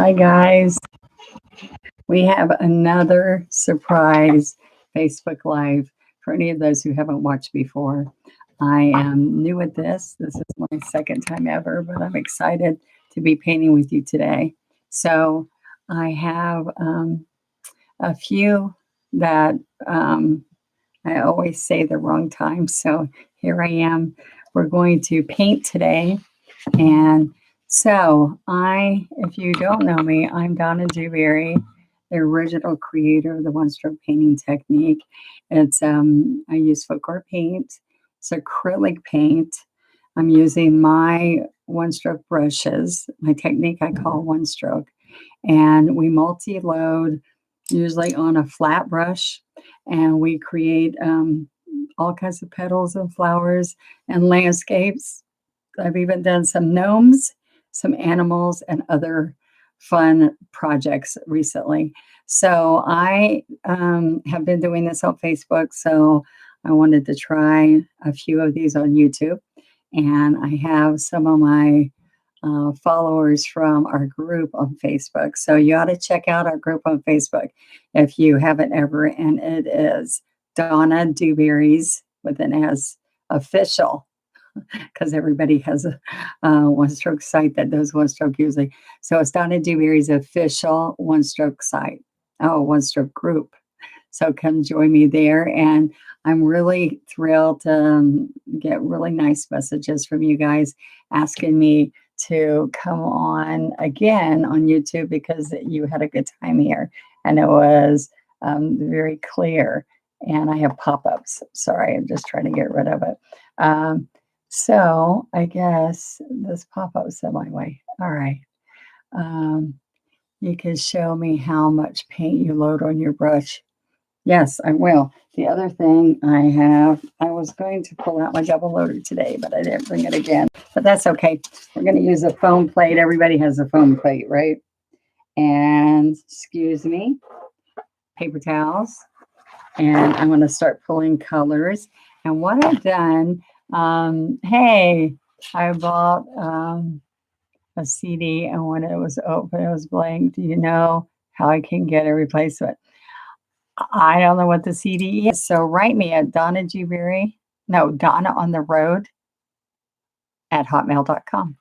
Hi, guys. We have another surprise Facebook Live for any of those who haven't watched before. I am new at this. This is my second time ever, but I'm excited to be painting with you today. So I have a few that I always say the wrong time. So here I am. We're going to paint today. And so if you don't know me, I'm Donna Dewberry, the original creator of the one-stroke painting technique. It's I use FolkArt paint. It's acrylic paint. I'm using my one-stroke brushes. My technique I call one-stroke, and we multi-load usually on a flat brush, and we create all kinds of petals and flowers and landscapes. I've even done some gnomes, some animals, and other fun projects recently. So I have been doing this on Facebook, so I wanted to try a few of these on YouTube. And I have some of my followers from our group on Facebook. So you ought to check out our group on Facebook if you haven't ever. And it is Donna Dewberry's with an S official, because everybody has a one-stroke site that does one-stroke usually. So it's Donna Dewberry's official one-stroke site, one-stroke group. So come join me there. And I'm really thrilled to get really nice messages from you guys asking me to come on again on YouTube because you had a good time here. And it was very clear. And I have pop-ups. Sorry, I'm just trying to get rid of it. So I guess this pop-up's in my way. All right. You can show me how much paint you load on your brush. Yes, I will. The other thing I was going to pull out my double loader today, but I didn't bring it again. But that's okay. We're going to use a foam plate. Everybody has a foam plate, right? And excuse me, paper towels. And I'm going to start pulling colors. And what I've done, hey, I bought a CD, and when it was open, it was blank. Do you know how I can get a replacement? I don't know what the CD is. So write me at Donna on the road at hotmail.com,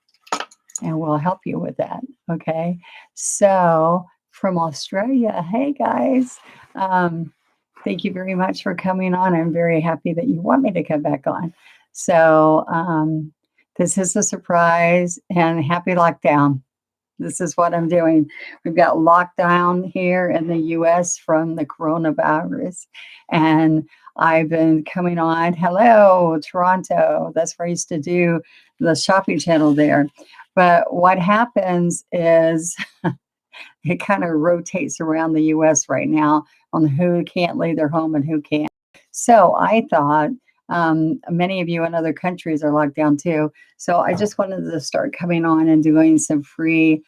and we'll help you with that. Okay. So from Australia, hey guys, thank you very much for coming on. I'm very happy that you want me to come back on. So this is a surprise, and happy lockdown. This is what I'm doing. We've got lockdown here in the U.S. from the coronavirus. And I've been coming on. Hello, Toronto. That's where I used to do the shopping channel there. But what happens is it kind of rotates around the U.S. right now on who can't leave their home and who can. So I thought many of you in other countries are locked down too. So I just wanted to start coming on and doing some free,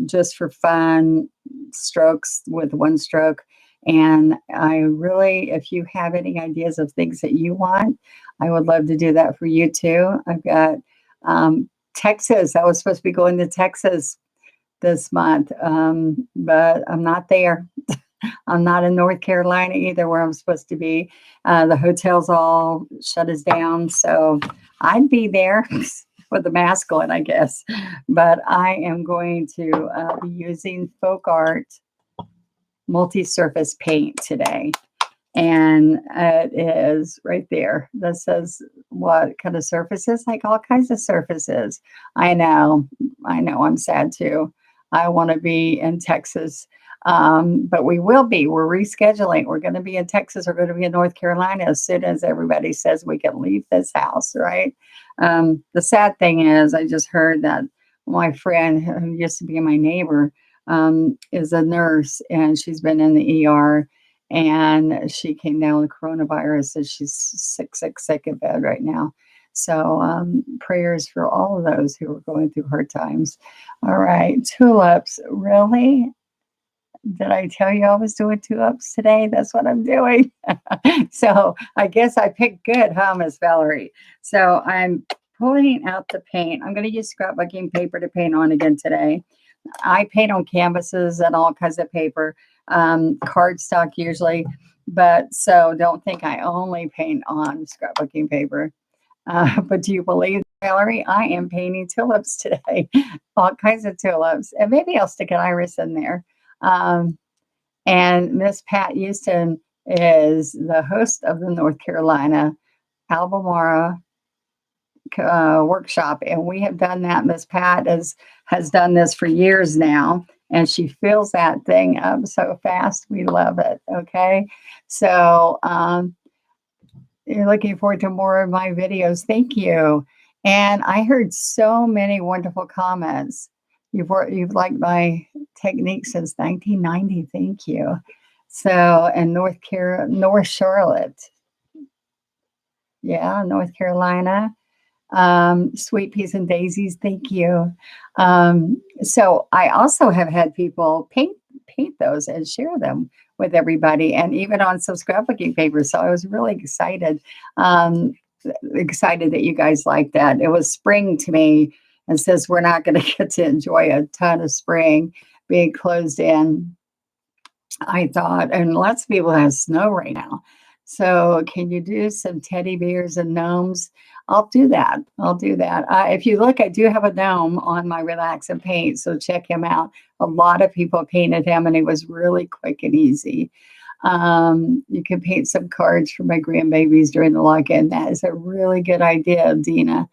just for fun, strokes with one stroke. And I really, if you have any ideas of things that you want, I would love to do that for you too. I've got Texas. I was supposed to be going to Texas this month, but I'm not there. I'm not in North Carolina either, where I'm supposed to be. The hotel's all shut us down, so I'd be there with the mask on, I guess. But I am going to be using FolkArt multi-surface paint today. And it is right there. That says what kind of surfaces, like all kinds of surfaces. I know, I'm sad too. I want to be in Texas. But we will be. We're rescheduling. We're going to be in Texas. We're going to be in North Carolina as soon as everybody says we can leave this house, right? The sad thing is, I just heard that my friend who used to be my neighbor is a nurse, and she's been in the ER, and she came down with coronavirus, and she's sick in bed right now. So prayers for all of those who are going through hard times. All right, tulips, really? Did I tell you I was doing tulips today? That's what I'm doing. So I guess I picked good, huh, Miss Valerie? So I'm pulling out the paint. I'm going to use scrapbooking paper to paint on again today. I paint on canvases and all kinds of paper, cardstock usually. But so don't think I only paint on scrapbooking paper. But do you believe, Valerie? I am painting tulips today, all kinds of tulips, and maybe I'll stick an iris in there. Um, and Miss Pat Houston is the host of the North Carolina Albemarle workshop, and we have done that. Miss Pat has done this for years now, and she fills that thing up so fast. We love it. Okay, so you're looking forward to more of my videos. Thank you. And I heard so many wonderful comments. You've liked my technique since 1990. Thank you. So, and North Charlotte. Yeah, North Carolina. Sweet peas and daisies. Thank you. So I also have had people paint those and share them with everybody, and even on some scrapbooking paper. So I was really excited that you guys liked that. It was spring to me, and since we're not going to get to enjoy a ton of spring being closed in, I thought, and lots of people have snow right now. So can you do some teddy bears and gnomes? I'll do that. I'll do that. If you look, I do have a gnome on my Relax and Paint, so check him out. A lot of people painted him, and he was really quick and easy. You can paint some cards for my grandbabies during the lock-in. That is a really good idea, Dina.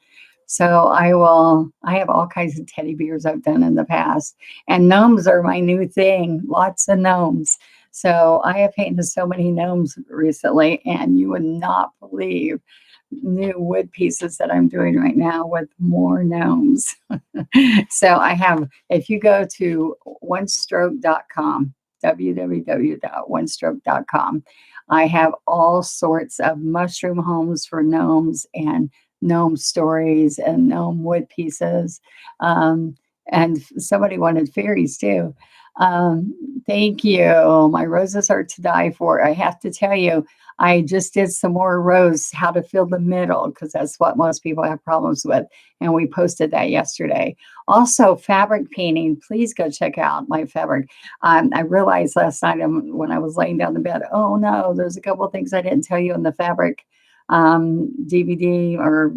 So I have all kinds of teddy bears I've done in the past. And gnomes are my new thing. Lots of gnomes. So I have painted so many gnomes recently, and you would not believe new wood pieces that I'm doing right now with more gnomes. So I have, if you go to onestroke.com, www.onestroke.com, I have all sorts of mushroom homes for gnomes and gnome stories and gnome wood pieces. And somebody wanted fairies too. Thank you. My roses are to die for. I have to tell you, I just did some more rose, how to fill the middle, because that's what most people have problems with. And we posted that yesterday. Also, fabric painting. Please go check out my fabric. I realized last night when I was laying down in bed, oh no, there's a couple of things I didn't tell you in the fabric DVD or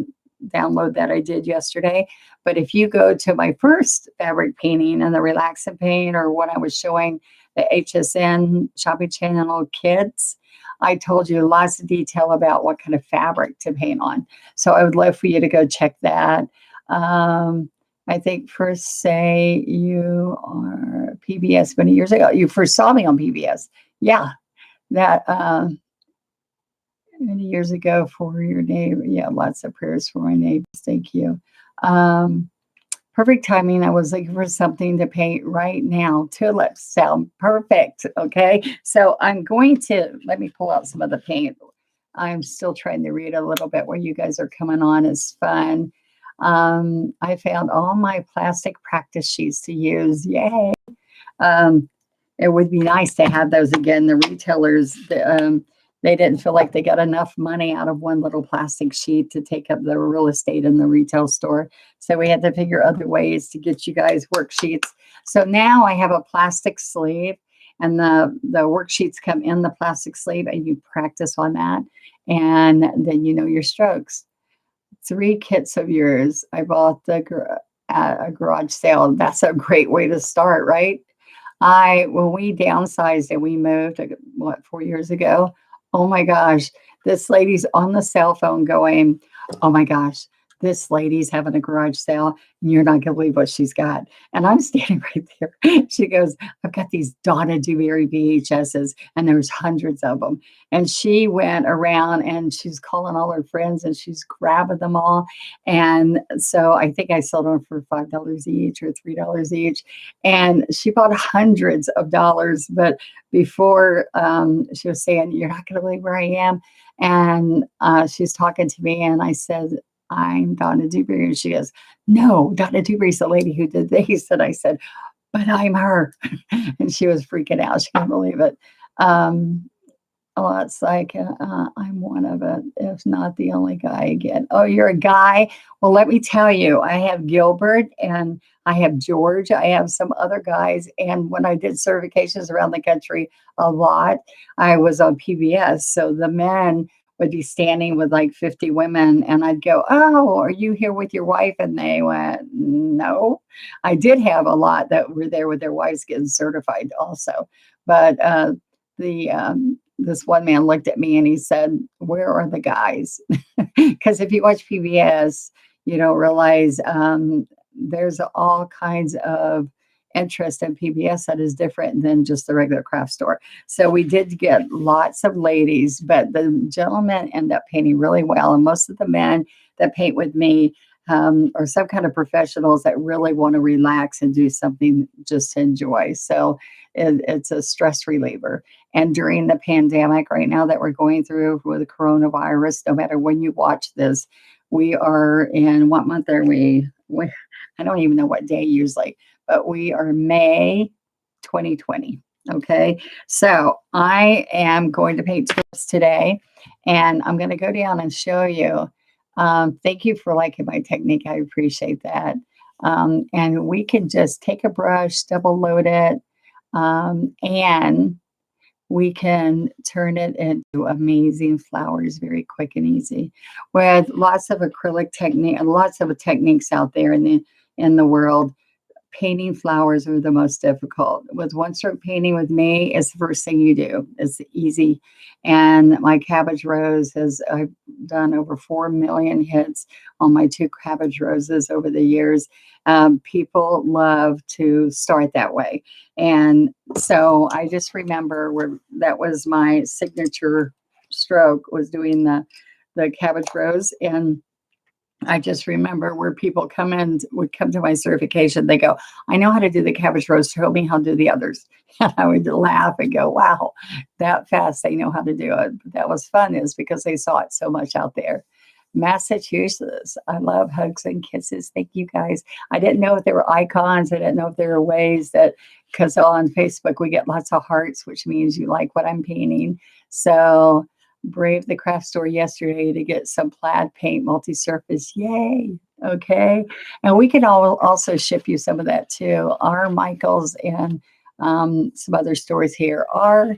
download that I did yesterday. But if you go to my first fabric painting and the Relax and Paint, or what I was showing the HSN Shopping Channel kids, I told you lots of detail about what kind of fabric to paint on. So I would love for you to go check that. I think first say you are PBS many years ago. You first saw me on PBS. Yeah, that many years ago for your name. Yeah, lots of prayers for my neighbors. Thank you. Perfect timing. I was looking for something to paint right now. Tulips sound perfect. Okay. So I'm going to, let me pull out some of the paint. I'm still trying to read a little bit where you guys are coming on. It's fun. I found all my plastic practice sheets to use. Yay. It would be nice to have those again. The retailers, they didn't feel like they got enough money out of one little plastic sheet to take up the real estate in the retail store. So we had to figure other ways to get you guys worksheets. So now I have a plastic sleeve, and the worksheets come in the plastic sleeve, and you practice on that. And then you know your strokes. 3 kits of yours. I bought at a garage sale. That's a great way to start, right? When we downsized and we moved, 4 years ago, oh my gosh, this lady's on the cell phone going, oh my gosh, this lady's having a garage sale, and you're not going to believe what she's got. And I'm standing right there. She goes, I've got these Donna Dewberry VHSs, and there's hundreds of them. And she went around and she's calling all her friends, and she's grabbing them all. And so I think I sold them for $5 each or $3 each. And she bought hundreds of dollars. But before she was saying, you're not going to believe where I am. And she's talking to me, and I said, I'm Donna Dewberry. And she goes, no, Donna Dewberry's the lady who did this. And I said, but I'm her. And she was freaking out. She couldn't believe it. Oh, it's like, I'm one of it, if not the only guy again. Oh, you're a guy? Well, let me tell you, I have Gilbert and I have George. I have some other guys. And when I did certifications around the country a lot, I was on PBS. So the men would be standing with like 50 women, and I'd go, "Oh, are you here with your wife?" And they went, "No." I did have a lot that were there with their wives getting certified also. But this one man looked at me and he said, "Where are the guys?" Because if you watch PBS, you don't realize there's all kinds of interest in PBS that is different than just the regular craft store. So we did get lots of ladies, but the gentlemen end up painting really well. And most of the men that paint with me are some kind of professionals that really want to relax and do something just to enjoy. So it's a stress reliever. And during the pandemic right now that we're going through with the coronavirus, no matter when you watch this, we are in what month are we I don't even know what day usually, but we are May 2020. Okay. So I am going to paint tulips today and I'm going to go down and show you. Thank you for liking my technique. I appreciate that. And we can just take a brush, double load it, and we can turn it into amazing flowers very quick and easy with lots of acrylic technique and lots of techniques out there in the world. Painting flowers are the most difficult. With one stroke painting with me, it's the first thing you do. It's easy. And my cabbage rose I've done over 4 million hits on my 2 cabbage roses over the years. People love to start that way. And so I just remember that was my signature stroke, was doing the cabbage rose. And I just remember where people would come to my certification. They go, "I know how to do the cabbage rose. Show me how to do the others." And I would laugh and go, "Wow, that fast they know how to do it." But that was fun, is because they saw it so much out there. Massachusetts, I love hugs and kisses. Thank you guys. I didn't know if there were icons. I didn't know if there were ways that, because on Facebook we get lots of hearts, which means you like what I'm painting. So braved the craft store yesterday to get some plaid paint multi-surface. Yay. Okay. And we can also ship you some of that too. Our Michaels and some other stores here are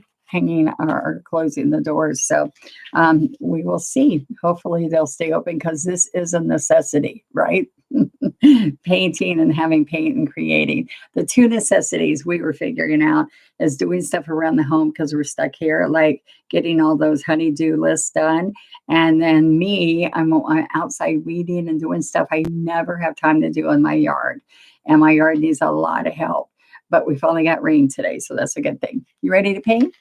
closing the doors. So we will see. Hopefully they'll stay open because this is a necessity, right? Painting and having paint and creating. The 2 necessities we were figuring out is doing stuff around the home because we're stuck here, like getting all those honey-do lists done. And then I'm outside weeding and doing stuff I never have time to do in my yard. And my yard needs a lot of help. But we finally got rain today, so that's a good thing. You ready to paint?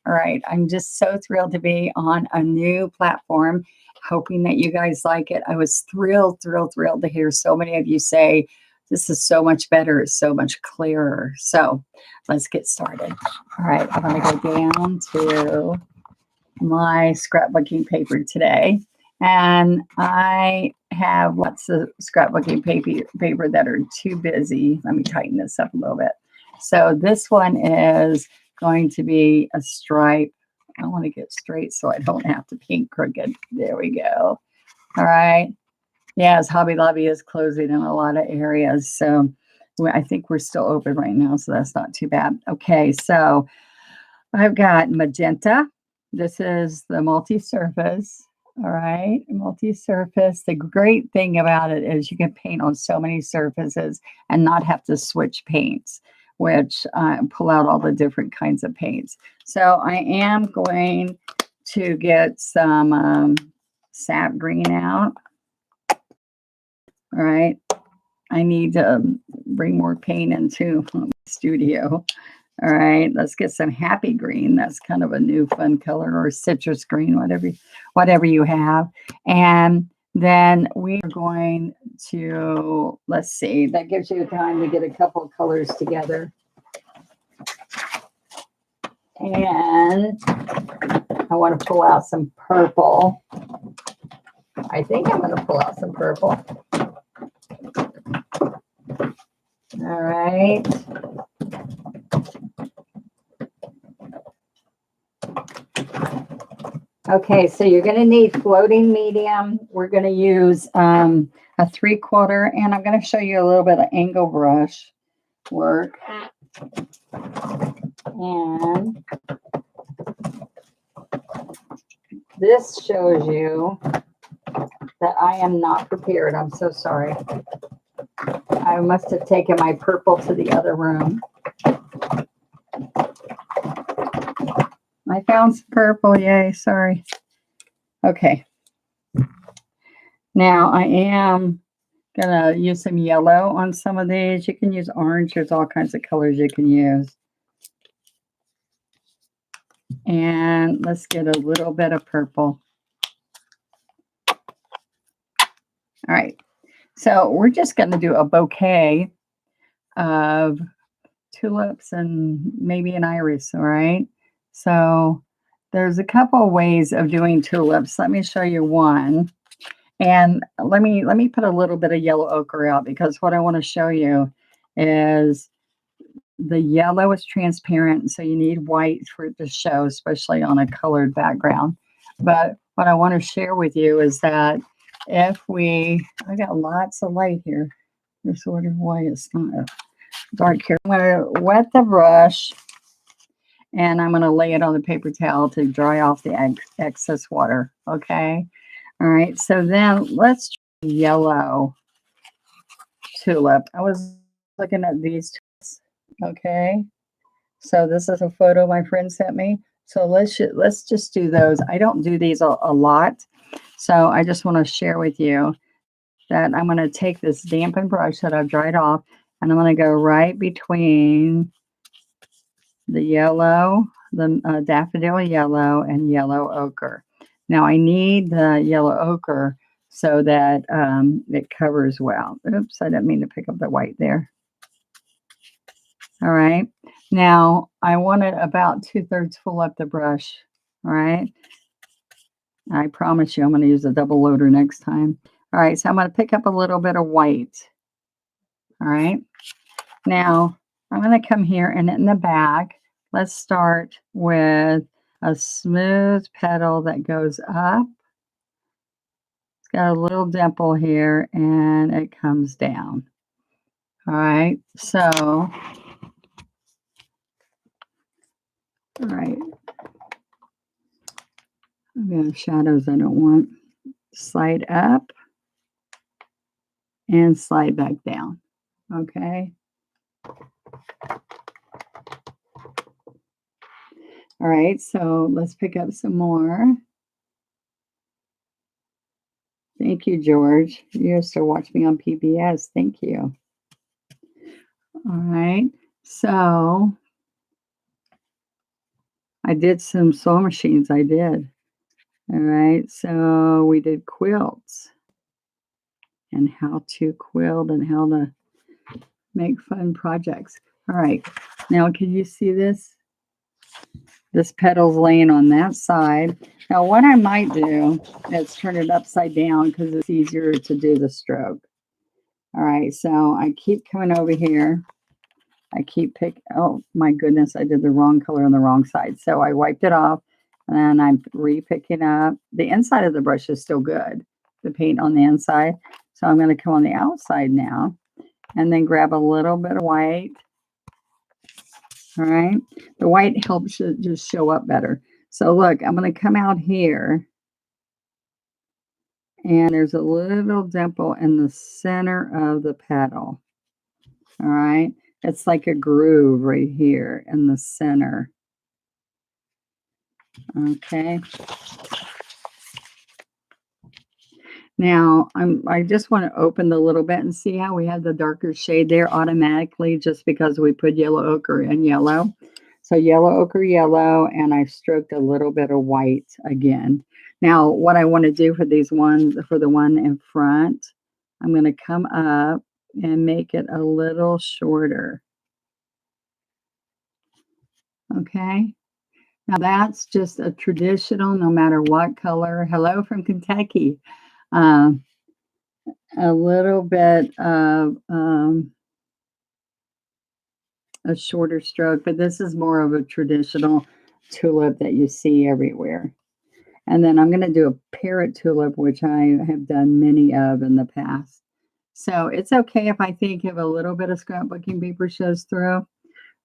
All right. I'm just so thrilled to be on a new platform, hoping that you guys like it. I was thrilled to hear so many of you say, "This is so much better, it's so much clearer." So let's get started. All right. I'm going to go down to my scrapbooking paper today. And I have lots of scrapbooking paper that are too busy. Let me tighten this up a little bit. So this one is going to be a stripe. I want to get straight so I don't have to paint crooked. There we go. All right. Yes, Hobby Lobby is closing in a lot of areas. So I think we're still open right now, so that's not too bad. Okay, so I've got magenta. This is the multi-surface. All right, multi-surface. The great thing about it is you can paint on so many surfaces and not have to switch paints, which pull out all the different kinds of paints. So I am going to get some sap green out. All right, I need to bring more paint into the studio. All right, let's get some happy green. That's kind of a new fun color, or citrus green, whatever you have. And then we are going to, let's see, that gives you time to get a couple of colors together. And I want to pull out some purple. I think I'm going to pull out some purple. All right. Okay, so you're going to need floating medium. We're going to use a 3/4, and I'm going to show you a little bit of angle brush work. And this shows you that I am not prepared. I'm so sorry. I must have taken my purple to the other room. I found some purple. Yay, sorry. Okay. Now I am going to use some yellow on some of these. You can use orange. There's all kinds of colors you can use. And let's get a little bit of purple. All right. So we're just going to do a bouquet of tulips and maybe an iris, all right? So there's a couple of ways of doing tulips. Let me show you one. And let me put a little bit of yellow ochre out, because what I want to show you is the yellow is transparent, so you need white for it to show, especially on a colored background. But what I want to share with you is that I got lots of light here. Just wondering why it's not dark here. I'm going to wet the brush, and I'm going to lay it on the paper towel to dry off the excess water. Okay. All right. So then let's try yellow tulip. I was looking at these tulips. Okay. So this is a photo my friend sent me. So let's just do those. I don't do these a lot. So I just want to share with you that I'm going to take this dampened brush that I've dried off, and I'm going to go right between the yellow, the daffodil yellow, and yellow ochre. Now I need the yellow ochre so that it covers well. Oops, I didn't mean to pick up the white there. All right. Now I want it about 2/3 full up the brush. All right. I promise you I'm going to use a double loader next time. All right. So I'm going to pick up a little bit of white. All right. Now I'm going to come here, and in the back, let's start with a smooth petal that goes up. It's got a little dimple here, and it comes down. All right. So, all right. I've got shadows I don't want. Slide up and slide back down. Okay. All right. So let's pick up some more. Thank you, George. You used to watch me on PBS. Thank you. All right. So I did some sewing machines. I did. All right. So we did quilts and how to quilt and how to make fun projects. All right. Now, can you see this? This petal's laying on that side. Now, what I might do is turn it upside down because it's easier to do the stroke. All right. So I keep coming over here. I keep oh my goodness, I did the wrong color on the wrong side. So I wiped it off, and I'm re-picking up. The inside of the brush is still good, the paint on the inside. So I'm going to come on the outside now and then grab a little bit of white. All right. The white helps it just show up better. So look, I'm going to come out here, and there's a little dimple in the center of the petal. All right. It's like a groove right here in the center. Okay. Now I just want to open the little bit and see how we have the darker shade there automatically, just because we put yellow ochre and yellow. So yellow ochre, yellow, and I stroked a little bit of white again. Now what I want to do for these ones, for the one in front, I'm going to come up and make it a little shorter. Okay. Now that's just a traditional, no matter what color. Hello from Kentucky. A little bit of a shorter stroke, but this is more of a traditional tulip that you see everywhere. And then I'm going to do a parrot tulip, which I have done many of in the past. So it's okay if I think if a little bit of scrapbooking paper shows through,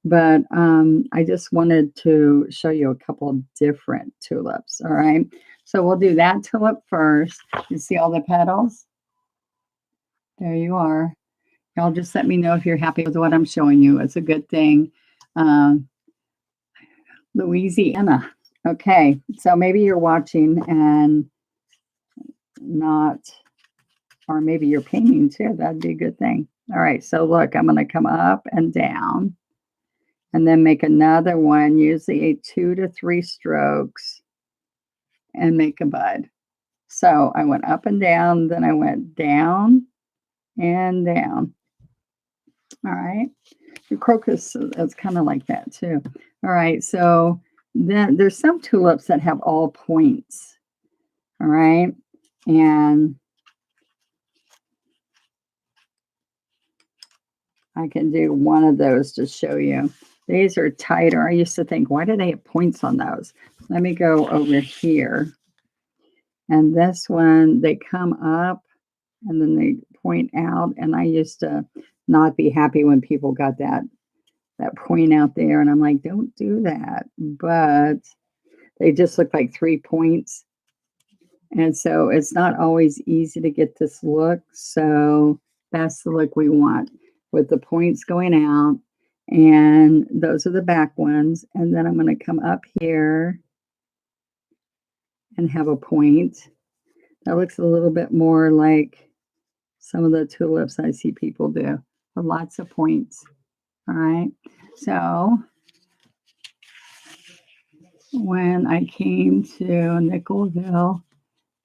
but I just wanted to show you a couple of different tulips. All right. So we'll do that tulip first. You see all the petals? There you are. Y'all just let me know if you're happy with what I'm showing you. It's a good thing. Um, Louisiana. Okay, so maybe you're watching and not, or maybe you're painting too. That'd be a good thing. All right, so look, I'm going to come up and down and then make another one, usually a 2 to 3 strokes, and make a bud. So I went up and down, then I went down and down. All right. The crocus is kind of like that too. All right. So then there's some tulips that have all points. All right. And I can do one of those to show you. These are tighter. I used to think, why do they have points on those? Let me go over here. And this one, they come up and then they point out. And I used to not be happy when people got that point out there. And I'm like, don't do that. But they just look like 3 points. And so it's not always easy to get this look. So that's the look we want, with the points going out. And those are the back ones. And then I'm going to come up here and have a point. That looks a little bit more like some of the tulips I see people do, with lots of points. All right. So when I came to Nickelville,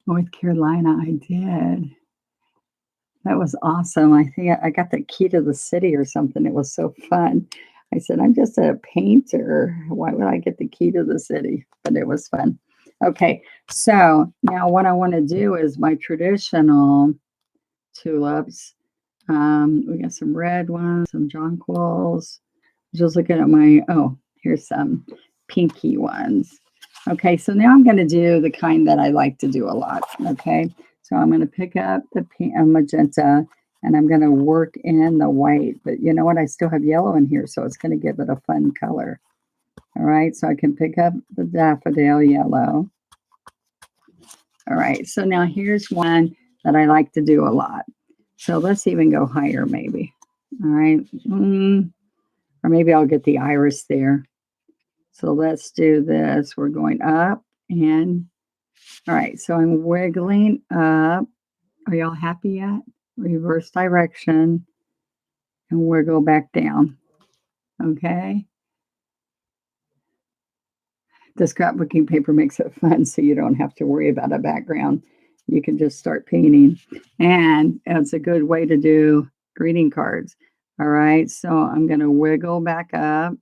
North Carolina, I did. That was awesome. I think I got the key to the city or something. It was so fun. I said, I'm just a painter. Why would I get the key to the city? But it was fun. Okay, so now what I want to do is my traditional tulips. We got some red ones, some jonquils. Just looking at my, oh, here's some pinky ones. Okay, so now I'm going to do the kind that I like to do a lot. Okay, so I'm going to pick up the magenta and I'm going to work in the white. But you know what? I still have yellow in here, so it's going to give it a fun color. All right, so I can pick up the daffodil yellow. All right, so now here's one that I like to do a lot. So let's even go higher maybe. All right, or maybe I'll get the iris there. So let's do this. We're going up and, all right, so I'm wiggling up. Are y'all happy yet? Reverse direction and wiggle back down. Okay. The scrapbooking paper makes it fun so you don't have to worry about a background. You can just start painting. And it's a good way to do greeting cards. All right, so I'm going to wiggle back up,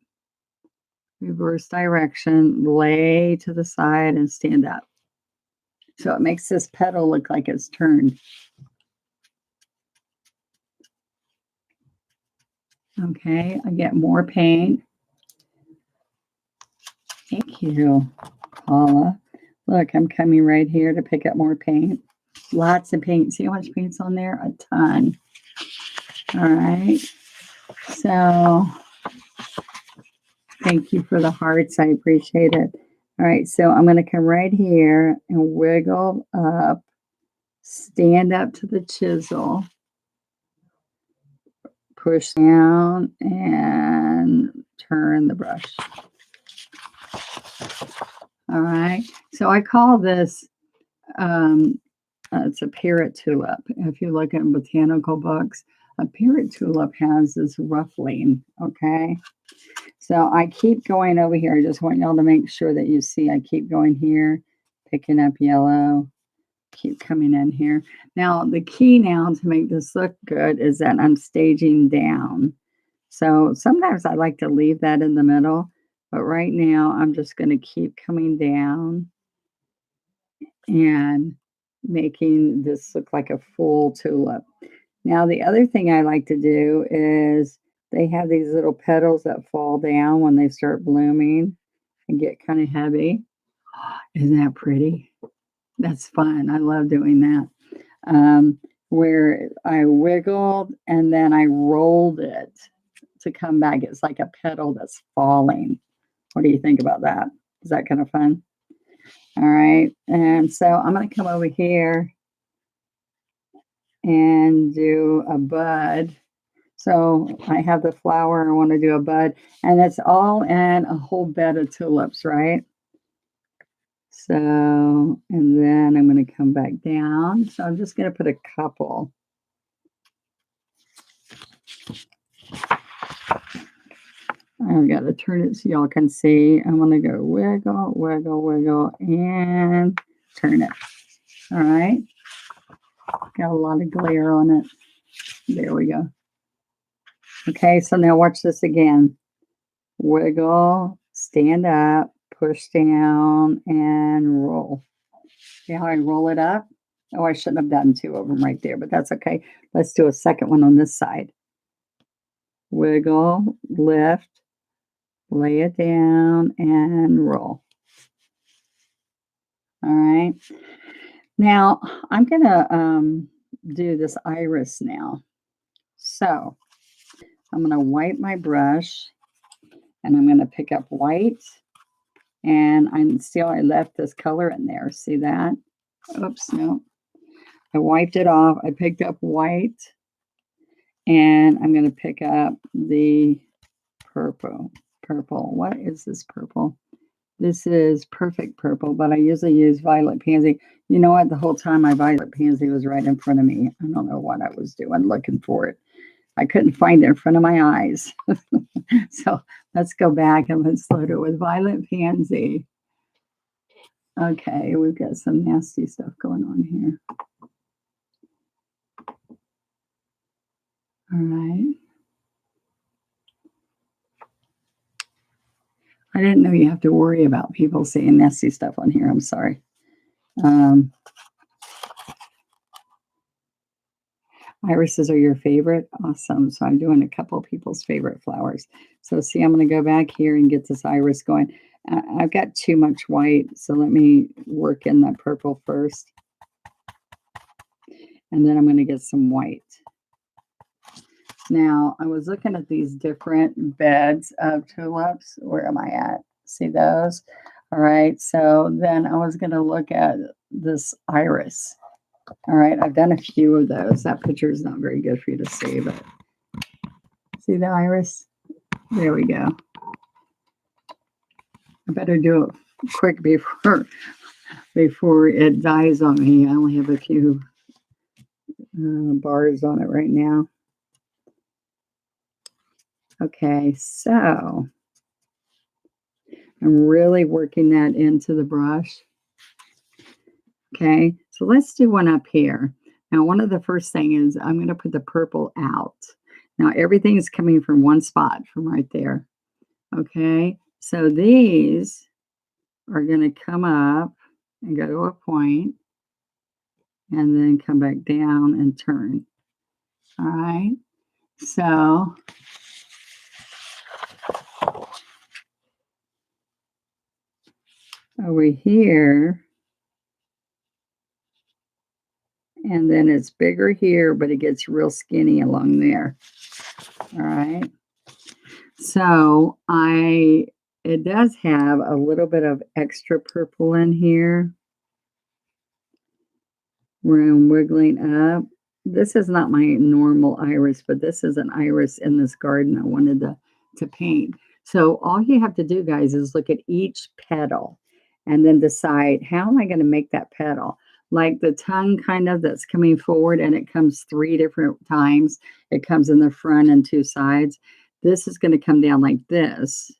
reverse direction, lay to the side, and stand up. So it makes this petal look like it's turned. Okay, I get more paint. Thank you, Paula. Look, I'm coming right here to pick up more paint. Lots of paint. See how much paint's on there? A ton. All right. So thank you for the hearts. I appreciate it. All right. So I'm going to come right here and wiggle up, stand up to the chisel, push down, and turn the brush. All right. So I call this, it's a parrot tulip. If you look in botanical books, a parrot tulip has this ruffling. Okay. So I keep going over here. I just want y'all to make sure that you see I keep going here, picking up yellow, keep coming in here. Now, the key now to make this look good is that I'm staging down. So sometimes I like to leave that in the middle, but right now I'm just going to keep coming down and making this look like a full tulip. Now, the other thing I like to do is they have these little petals that fall down when they start blooming and get kind of heavy. Isn't that pretty? That's fun. I love doing that. Um, where I wiggled and then I rolled it to come back. It's like a petal that's falling. What do you think about that? Is that kind of fun? All right. And so I'm going to come over here and do a bud. So I have the flower. I want to do a bud. And it's all in a whole bed of tulips, right? So, and then I'm going to come back down. So I'm just going to put a couple. I've got to turn it so y'all can see. I'm going to go wiggle, wiggle, wiggle, and turn it. All right. Got a lot of glare on it. There we go. Okay, so now watch this again. Wiggle, stand up, push down, and roll. See how I roll it up? Oh, I shouldn't have done two of them right there, but that's okay. Let's do a second one on this side. Wiggle, lift, lay it down, and roll. All right. Now, I'm going to do this iris now. So, I'm going to wipe my brush, and I'm going to pick up white. And I left this color in there. See that? Oops, no. I wiped it off. I picked up white. And I'm going to pick up the purple. Purple. What is this purple? This is perfect purple, but I usually use violet pansy. You know what? The whole time my violet pansy was right in front of me. I don't know what I was doing looking for it. I couldn't find it in front of my eyes. So let's go back and let's load it with violet pansy. Okay, we've got some nasty stuff going on here. All right. I didn't know you have to worry about people saying nasty stuff on here. I'm sorry. Irises are your favorite? Awesome. So I'm doing a couple of people's favorite flowers. So see, I'm going to go back here and get this iris going. I've got too much white, so let me work in that purple first. And then I'm going to get some white. Now, I was looking at these different beds of tulips. Where am I at? See those? All right. So then I was going to look at this iris. All right. I've done a few of those. That picture is not very good for you to see, but see the iris? There we go. I better do it quick before it dies on me. I only have a few bars on it right now. Okay, so I'm really working that into the brush. Okay, so let's do one up here. Now, one of the first thing is I'm going to put the purple out. Now, everything is coming from one spot, from right there. Okay, so these are going to come up and go to a point and then come back down and turn. All right, so over here, and then it's bigger here, but it gets real skinny along there. All right. So it does have a little bit of extra purple in here where I'm wiggling up. This is not my normal iris, but this is an iris in this garden I wanted to paint. So all you have to do, guys, is look at each petal and then decide, how am I going to make that petal? Like the tongue kind of that's coming forward, and it comes 3 different times. It comes in the front and 2 sides. This is going to come down like this.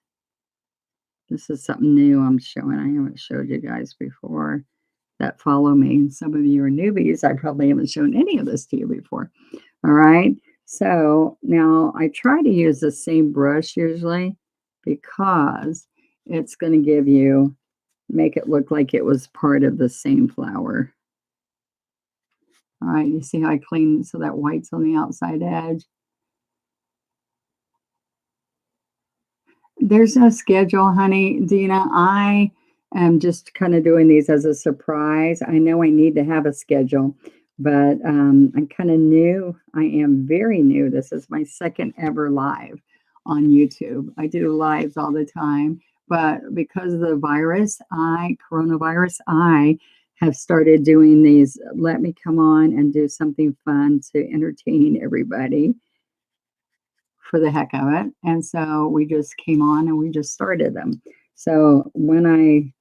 This is something new I'm showing. I haven't showed you guys before that follow me. And some of you are newbies. I probably haven't shown any of this to you before. All right. So now I try to use the same brush usually because it's going to make it look like it was part of the same flower. All right. You see how I clean so that white's on the outside edge? There's no schedule, honey. Dina, I I'm just kind of doing these as a surprise. I know I need to have a schedule, but I'm kind of new. I am very new. This is my second ever live on YouTube. I do lives all the time, but because of the coronavirus, I have started doing these. Let me come on and do something fun to entertain everybody for the heck of it. And so we just came on and we just started them. So when I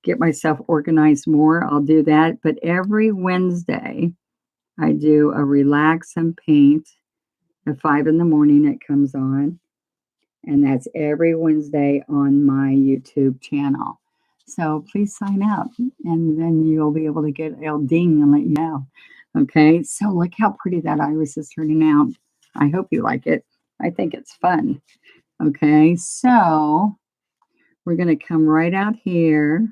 get myself organized more, I'll do that. But every Wednesday, I do a relax and paint at 5 in the morning. It comes on, and that's every Wednesday on my YouTube channel. So please sign up, and then you'll be able to get a ding and let you know. Okay, so look how pretty that iris is turning out. I hope you like it. I think it's fun. Okay, so we're going to come right out here.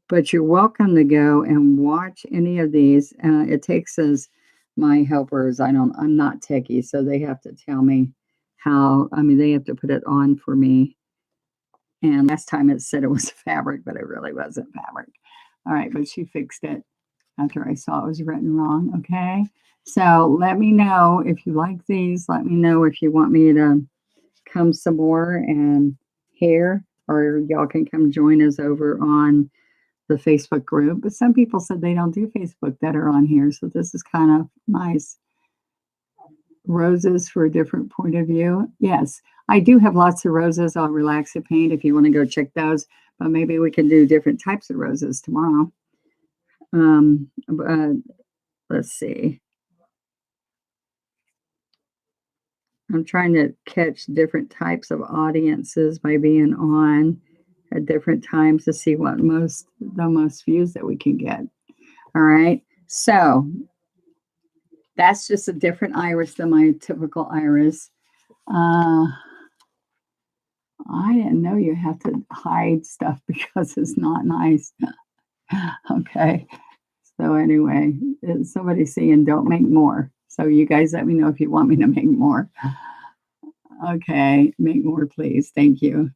But you're welcome to go and watch any of these. It takes as my helpers. I'm not techie, so they have to tell me how. I mean, they have to put it on for me. And last time it said it was fabric, but it really wasn't fabric. All right, but she fixed it after I saw it was written wrong. Okay, so let me know if you like these. Let me know if you want me to come some more and here, or y'all can come join us over on the Facebook group. But some people said they don't do Facebook that are on here. So this is kind of nice. Roses for a different point of view. Yes, I do have lots of roses. I'll relax and paint if you want to go check those. But maybe we can do different types of roses tomorrow. Let's see. I'm trying to catch different types of audiences by being on at different times to see what the most views that we can get. All right. So that's just a different iris than my typical iris. I didn't know you have to hide stuff because it's not nice. Okay. So anyway, somebody's saying don't make more. So you guys let me know if you want me to make more. Okay. Make more, please. Thank you.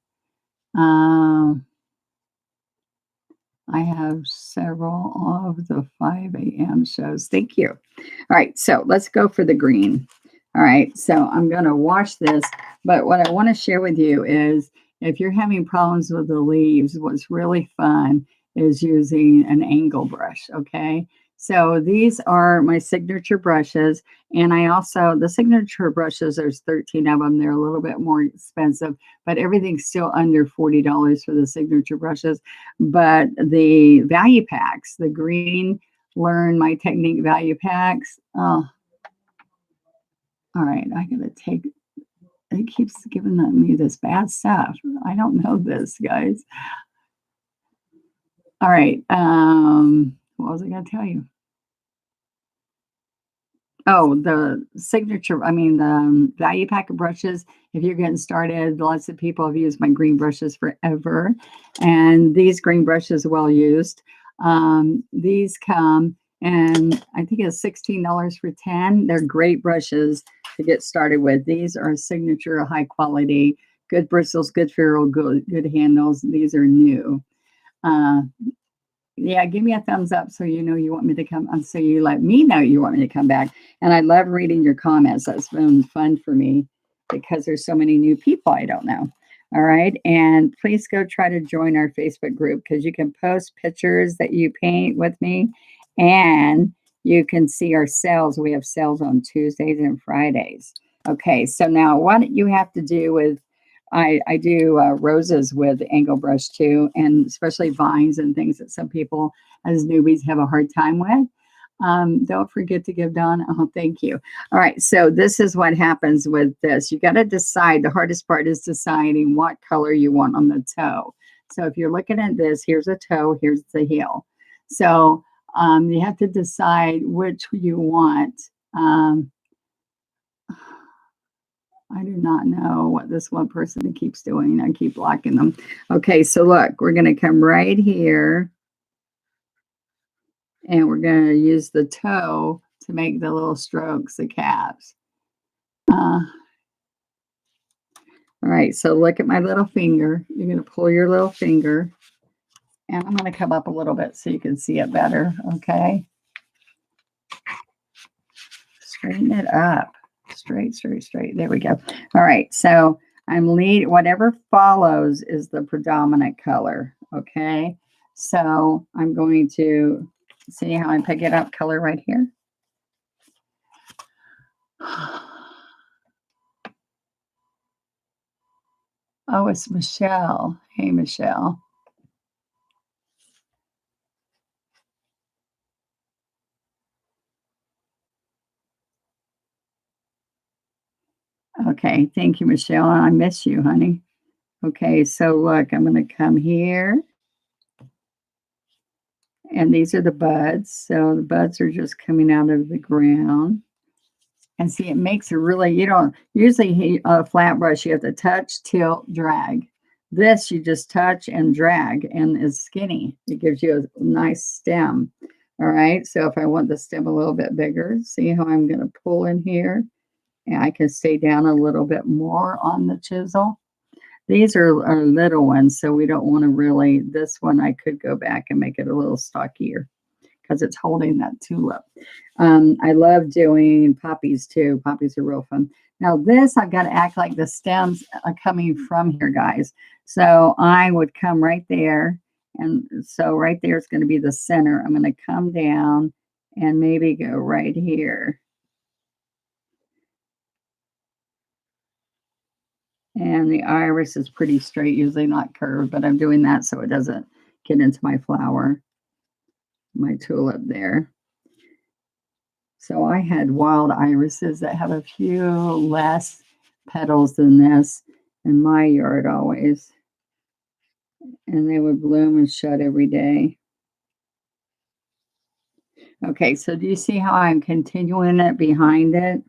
I have several of the 5 a.m. shows. Thank you. All right, so let's go for the green. All right, so I'm going to wash this, but what I want to share with you is if you're having problems with the leaves, what's really fun is using an angle brush, okay? So these are my signature brushes, and the signature brushes, there's 13 of them. They're a little bit more expensive, but everything's still under $40 for the signature brushes. But the value packs, the green Learn My Technique value packs, oh, all right, I gotta take, it keeps giving me this bad stuff. I don't know this, guys. All right, what was I gonna tell you? Oh, the value pack of brushes. If you're getting started, lots of people have used my green brushes forever. And these green brushes are well used. These come, and I think it's $16 for 10. They're great brushes to get started with. These are signature high quality, good bristles, good ferrule, good handles. These are new. Yeah, give me a thumbs up so you know you want me to come, so you let me know you want me to come back. And I love reading your comments. That's been fun for me because there's so many new people I don't know. All right. And please go try to join our Facebook group because you can post pictures that you paint with me and you can see our sales. We have sales on Tuesdays and Fridays. Okay. So now what you have to do with I do roses with angle brush too, and especially vines and things that some people as newbies have a hard time with. Don't forget to give Donna. Oh, thank you. All right. So this is what happens with this. You got to decide. The hardest part is deciding what color you want on the toe. So if you're looking at this, here's a toe, here's the heel. So you have to decide which you want. I do not know what this one person keeps doing. I keep blocking them. Okay, so look, we're going to come right here. And we're going to use the toe to make the little strokes, the caps. All right, so look at my little finger. You're going to pull your little finger. And I'm going to come up a little bit so you can see it better, okay? Straighten it up. Straight, straight, straight. There we go. All right, so I'm whatever follows is the predominant color, okay? So I'm going to see how I pick it up color right here. Oh, it's Michelle. Hey, Michelle. Okay, thank you, Michelle. I miss you, honey. Okay, so look, I'm going to come here. And these are the buds. So the buds are just coming out of the ground. And see, it makes a really, you don't usually a flat brush, you have to touch, tilt, drag. This you just touch and drag and is skinny. It gives you a nice stem. All right. So if I want the stem a little bit bigger, see how I'm going to pull in here. And I can stay down a little bit more on the chisel. These are little ones, so we don't want to really, this one I could go back and make it a little stockier because it's holding that tulip. I love doing poppies too. Poppies are real fun. Now this, I've got to act like the stems are coming from here, guys. So I would come right there. And so right there is going to be the center. I'm going to come down and maybe go right here. And the iris is pretty straight, usually not curved, but I'm doing that so it doesn't get into my flower, my tulip there. So I had wild irises that have a few less petals than this in my yard always. And they would bloom and shut every day. Okay, so do you see how I'm continuing it behind it?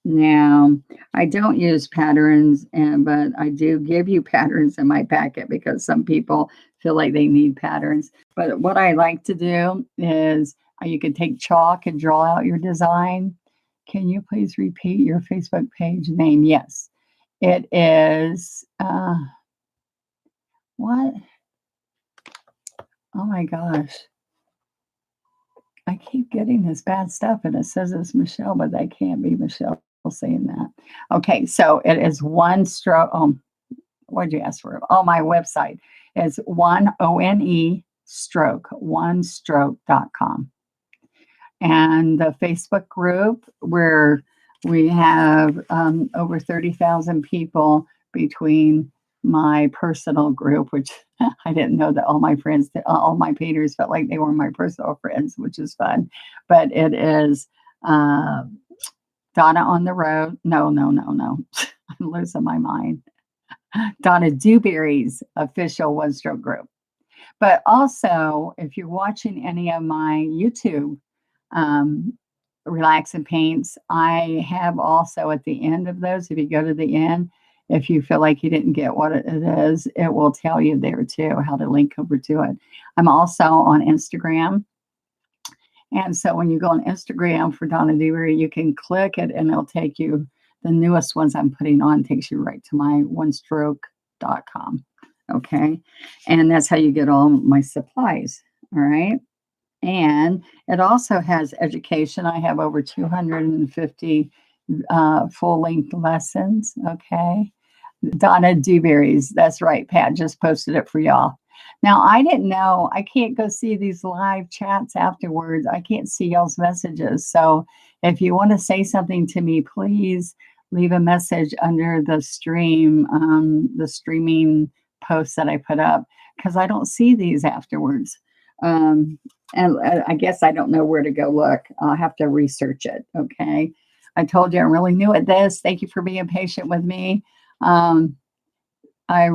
Now, I don't use patterns, but I do give you patterns in my packet because some people feel like they need patterns. But what I like to do is you can take chalk and draw out your design. Can you please repeat your Facebook page name? Yes, it is, what? Oh my gosh. I keep getting this bad stuff and it says it's Michelle, but that can't be Michelle saying that. Okay, so it is One Stroke. What did you ask for? Oh, my website is onestroke.com. And the Facebook group where we have over 30,000 people between my personal group, which I didn't know that all my friends, all my painters felt like they were my personal friends, which is fun. But it is Donna on the Road. No. I'm losing my mind. Donna Dewberry's official One Stroke group. But also, if you're watching any of my YouTube Relax and Paints, I have also at the end of those, if you go to the end, if you feel like you didn't get what it is, it will tell you there too, how to link over to it. I'm also on Instagram. And so when you go on Instagram for Donna Dewberry, you can click it and it'll take you, the newest ones I'm putting on takes you right to my onestroke.com. Okay. And that's how you get all my supplies. All right. And it also has education. I have over 250 full-length lessons. Okay. Donna Dewberry's. That's right. Pat just posted it for y'all. Now, I didn't know. I can't go see these live chats afterwards. I can't see y'all's messages. So if you want to say something to me, please leave a message under the stream, the streaming post that I put up, because I don't see these afterwards. And I guess I don't know where to go look. I'll have to research it. Okay. I told you I'm really new at this. Thank you for being patient with me. I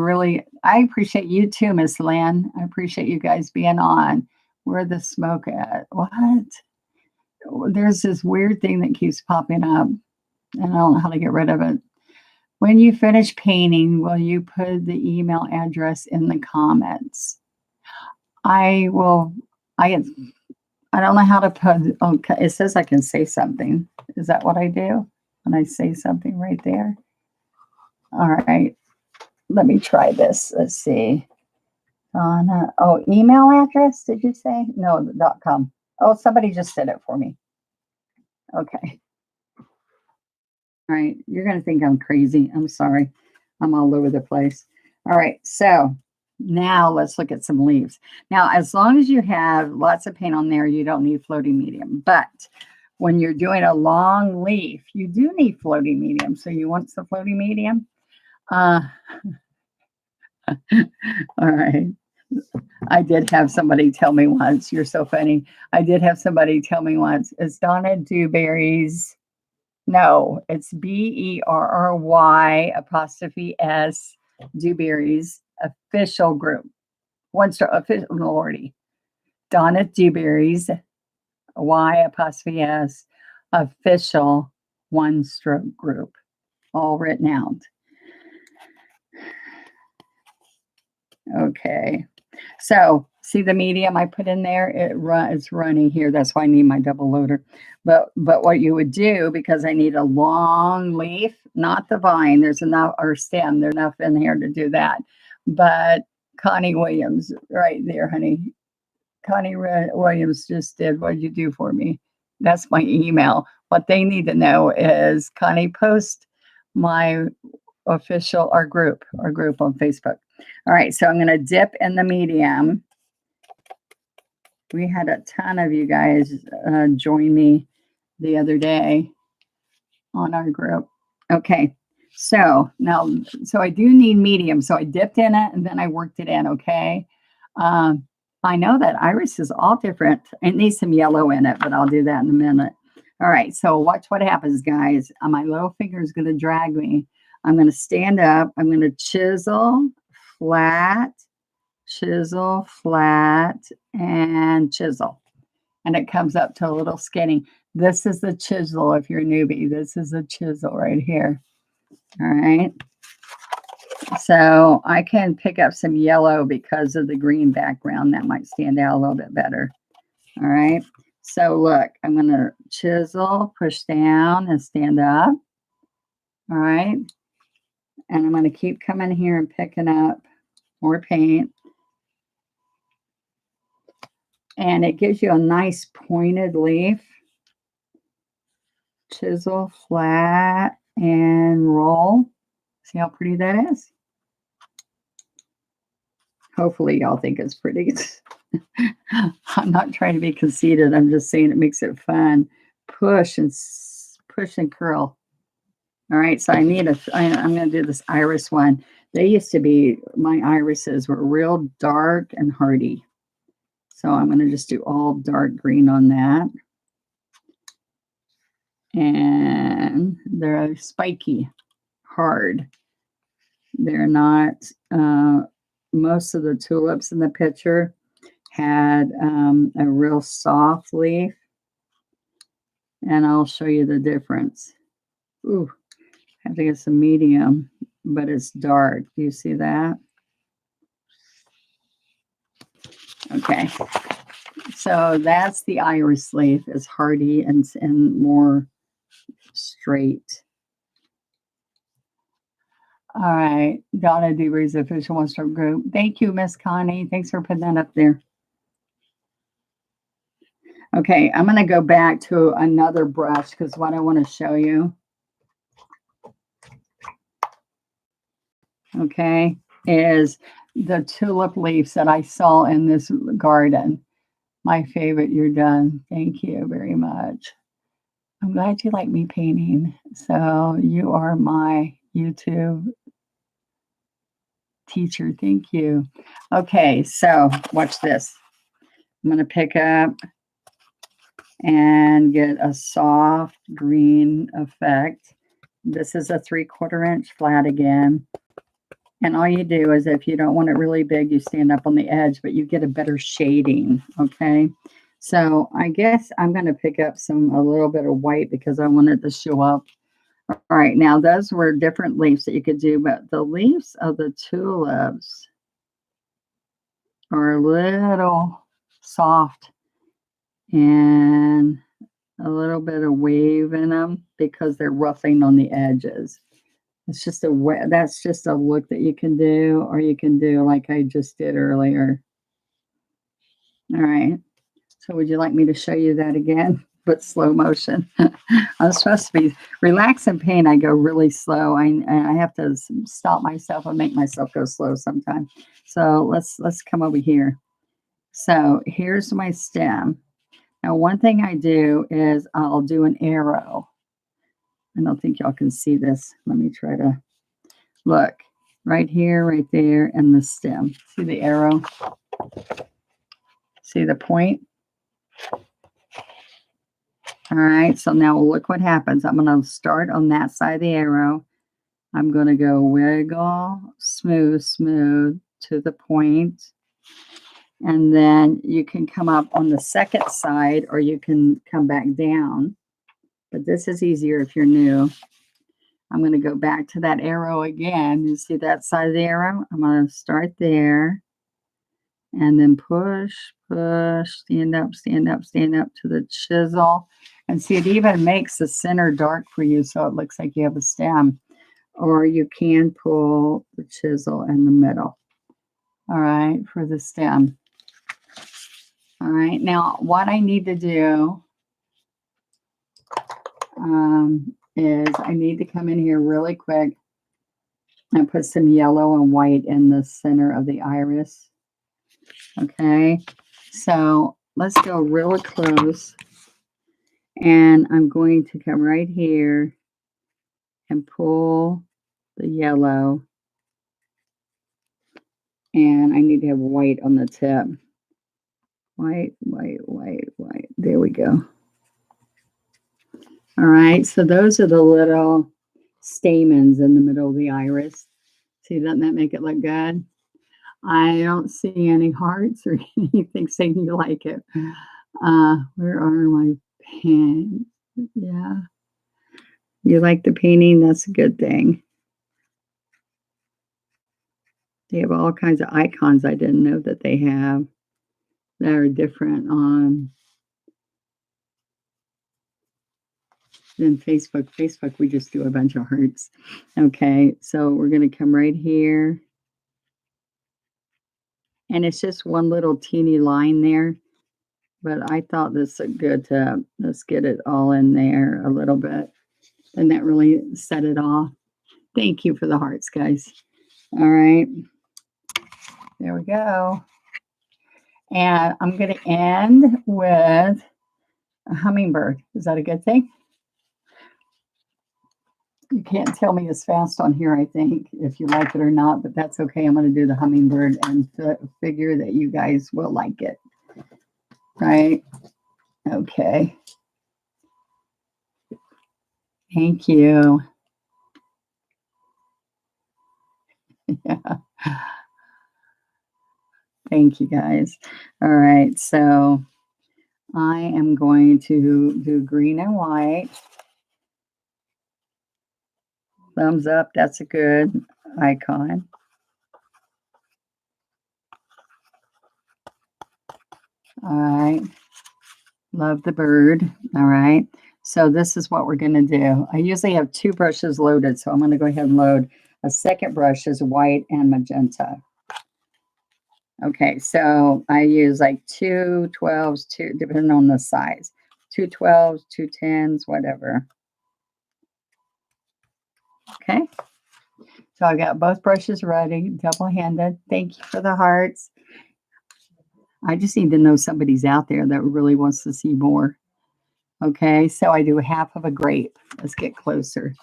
appreciate you too, Miss Lynn. I appreciate you guys being on. Where the smoke at? What? There's this weird thing that keeps popping up, and I don't know how to get rid of it. When you finish painting, will you put the email address in the comments? I will. I don't know how to put. Okay, it says I can say something. Is that what I do when I say something right there? All right. let me try this. Let's see. Donna, oh, email address, did you say? No, .com. Oh, somebody just did it for me. Okay. All right. You're going to think I'm crazy. I'm sorry. I'm all over the place. All right. So now let's look at some leaves. Now, as long as you have lots of paint on there, you don't need floating medium. But when you're doing a long leaf, you do need floating medium. So you want some floating medium? All right. I did have somebody tell me once, you're so funny. I did have somebody tell me once, is Donna Dewberry's? No, it's BERRY_S Dewberry's official group. One star official Lordy. Donna Dewberry's Y_S official one stroke group. All written out. Okay. So see the medium I put in there? It's running here. That's why I need my double loader. But what you would do, because I need a long leaf, not the vine. There's enough, or stem. There's enough in here to do that. But Connie Williams, right there, honey. Connie Williams just did. What did you do for me? That's my email. What they need to know is Connie, post my official, our group on Facebook. All right, so I'm going to dip in the medium. We had a ton of you guys join me the other day on our group. Okay, so now, so I do need medium. So I dipped in it and then I worked it in, okay? I know that iris is all different. It needs some yellow in it, but I'll do that in a minute. All right, so watch what happens, guys. My little finger is going to drag me. I'm going to stand up. I'm going to chisel, flat, and chisel. And it comes up to a little skinny. This is the chisel if you're a newbie. This is the chisel right here. All right. So I can pick up some yellow because of the green background. That might stand out a little bit better. All right. So look, I'm going to chisel, push down, and stand up. All right. And I'm going to keep coming here and picking up more paint. And it gives you a nice pointed leaf. Chisel, flat, and roll. See how pretty that is? Hopefully y'all think it's pretty. I'm not trying to be conceited. I'm just saying it makes it fun. Push and curl. All right, so I'm going to do this iris one. They used to be, my irises were real dark and hardy. So I'm going to just do all dark green on that. And they're spiky, hard. They're not, most of the tulips in the picture had a real soft leaf. And I'll show you the difference. Ooh, I have to get some medium, but it's dark. Do you see that? Okay. So that's the iris leaf. It's hardy and more straight. All right. Donna Dewberry's official one-stroke group. Thank you, Miss Connie. Thanks for putting that up there. Okay, I'm going to go back to another brush because what I want to show you, okay, is the tulip leaves that I saw in this garden. My favorite. You're done. Thank you very much. I'm glad you like me painting. So you are my YouTube teacher. Thank you. Okay, so watch this. I'm going to pick up and get a soft green effect. This is a 3/4 inch flat again. And all you do is, if you don't want it really big, you stand up on the edge, but you get a better shading, okay? So I guess I'm going to pick up a little bit of white because I want it to show up. All right, now those were different leaves that you could do, but the leaves of the tulips are a little soft and a little bit of wave in them because they're roughing on the edges. It's just a way, that's just a look that you can do, or you can do like I just did earlier. All right. So would you like me to show you that again, but slow motion? I'm supposed to be relax and paint. I go really slow. I have to stop myself and make myself go slow sometimes. So let's come over here. So here's my stem. Now one thing I do is I'll do an arrow. I don't think y'all can see this. Let me try to look right here, right there, and the stem. See the arrow? See the point? All right, so now look what happens. I'm going to start on that side of the arrow. I'm going to go wiggle, smooth, smooth to the point. And then you can come up on the second side, or you can come back down. But this is easier if you're new. I'm going to go back to that arrow again. You see that side of the arrow? I'm going to start there. And then push, push, stand up, stand up, stand up to the chisel. And see, it even makes the center dark for you so it looks like you have a stem. Or you can pull the chisel in the middle. All right, for the stem. All right, now what I need to do is I need to come in here really quick and put some yellow and white in the center of the iris. Okay, so let's go really close. And I'm going to come right here and pull the yellow. And I need to have white on the tip. White, white, white, white. There we go. All right, so those are the little stamens in the middle of the iris. See, doesn't that make it look good? I don't see any hearts or anything saying you like it. Where are my pens? Yeah. You like the painting? That's a good thing. They have all kinds of icons I didn't know that they have that are different than Facebook. Facebook, we just do a bunch of hearts. Okay, so we're going to come right here. And it's just one little teeny line there. But I thought this looked good to, let's get it all in there a little bit. And that really set it off. Thank you for the hearts, guys. All right. There we go. And I'm going to end with a hummingbird. Is that a good thing? You can't tell me as fast on here, I think, if you like it or not, but that's okay. I'm going to do the hummingbird and figure that you guys will like it. Right? Okay. Thank you. Yeah. Thank you, guys. All right, so I am going to do green and white. Thumbs up, that's a good icon. All right, love the bird. All right, so this is what we're going to do. I usually have 2 brushes loaded, so I'm going to go ahead and load a second brush is white and magenta. Okay, so I use like 2 12s, depending on the size. 2 12s, 2 10s, whatever. Okay, so I got both brushes ready, double-handed. Thank you for the hearts. I just need to know somebody's out there that really wants to see more. Okay, so I do half of a grape. Let's get closer.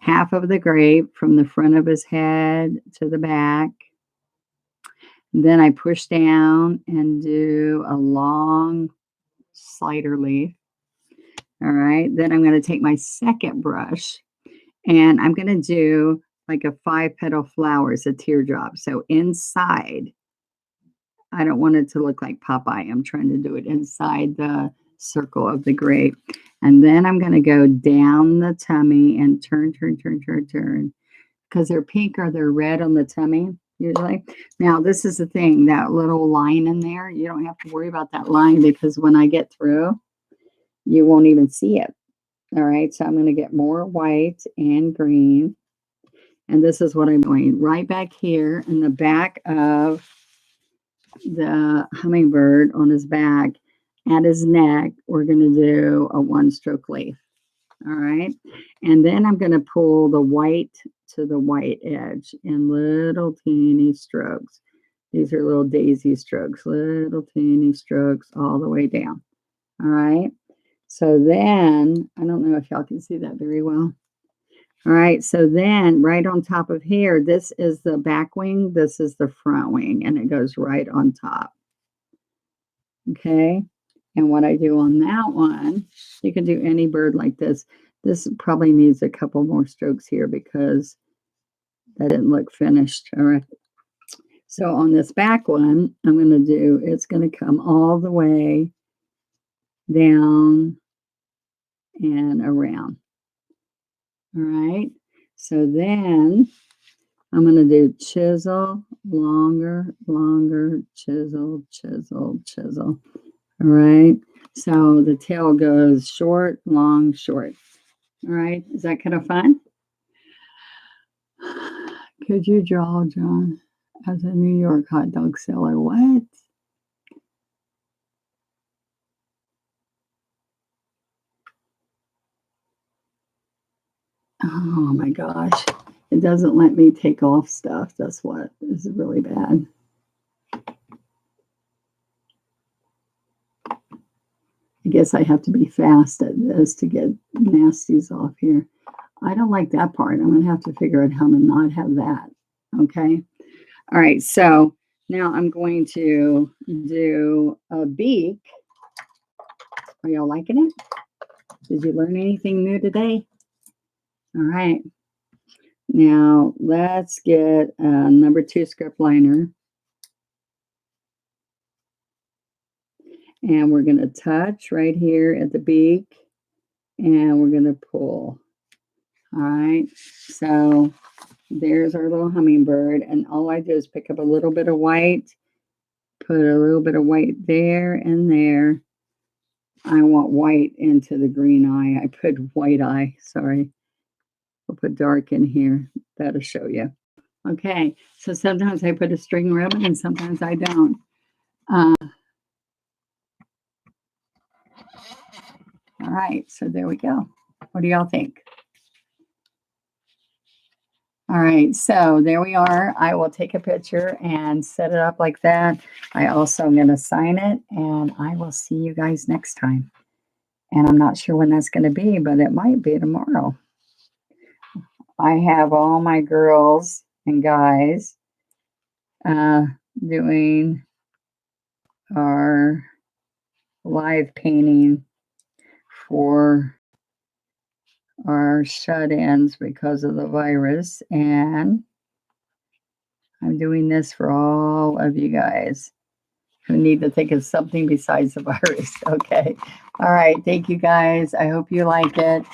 Half of the grape from the front of his head to the back. Then I push down and do a long slider leaf. All right, then I'm going to take my second brush and I'm going to do like a 5-petal flowers, a teardrop. So inside, I don't want it to look like Popeye. I'm trying to do it inside the circle of the grape. And then I'm going to go down the tummy and turn, turn, turn, turn, turn. Because they're pink or they're red on the tummy, usually. Now, this is the thing, that little line in there, you don't have to worry about that line because when I get through, you won't even see it. All right, so I'm going to get more white and green. And this is what I'm doing. Right back here in the back of the hummingbird on his back, at his neck, we're going to do a one-stroke leaf. All right. And then I'm going to pull the white to the white edge in little teeny strokes. These are little daisy strokes, little teeny strokes all the way down. All right. So then, I don't know if y'all can see that very well. All right. So then right on top of here, this is the back wing. This is the front wing, and it goes right on top. Okay. And what I do on that one, you can do any bird like this. This probably needs a couple more strokes here because that didn't look finished. All right. So on this back one, I'm going to do, it's going to come all the way down and around. All right. So then I'm going to do chisel, longer, longer, chisel, chisel, chisel. All right. So the tail goes short, long, short. All right. Is that kind of fun? Could you draw John as a New York hot dog seller? What? Oh my gosh. It doesn't let me take off stuff. That's what is really bad. I guess I have to be fast at this to get nasties off here. I don't like that part. I'm going to have to figure out how to not have that. Okay. All right. So now I'm going to do a beak. Are y'all liking it? Did you learn anything new today? All right. Now let's get a number 2 script liner. And we're going to touch right here at the beak. And we're going to pull. All right. So there's our little hummingbird. And all I do is pick up a little bit of white. Put a little bit of white there and there. I want white into the green eye. I put white eye. Sorry. I'll put dark in here. That'll show you. Okay. So sometimes I put a string ribbon and sometimes I don't. All right, so there we go. What do y'all think? All right, so there we are. I will take a picture and set it up like that. I also am going to sign it, and I will see you guys next time. And I'm not sure when that's going to be, but it might be tomorrow. I have all my girls and guys doing our live painting for our shut-ins because of the virus, and I'm doing this for all of you guys who need to think of something besides the virus. Okay. All right. Thank you guys. I hope you like it.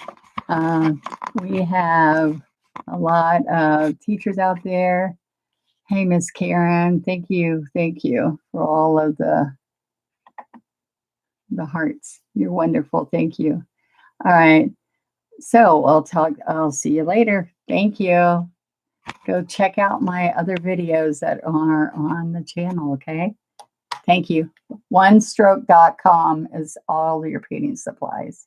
We have a lot of teachers out there. Hey, Miss Karen. Thank you. Thank you for all of the hearts. You're wonderful. Thank you. All right. So I'll see you later. Thank you. Go check out my other videos that are on the channel, okay? Thank you. OneStroke.com is all your painting supplies.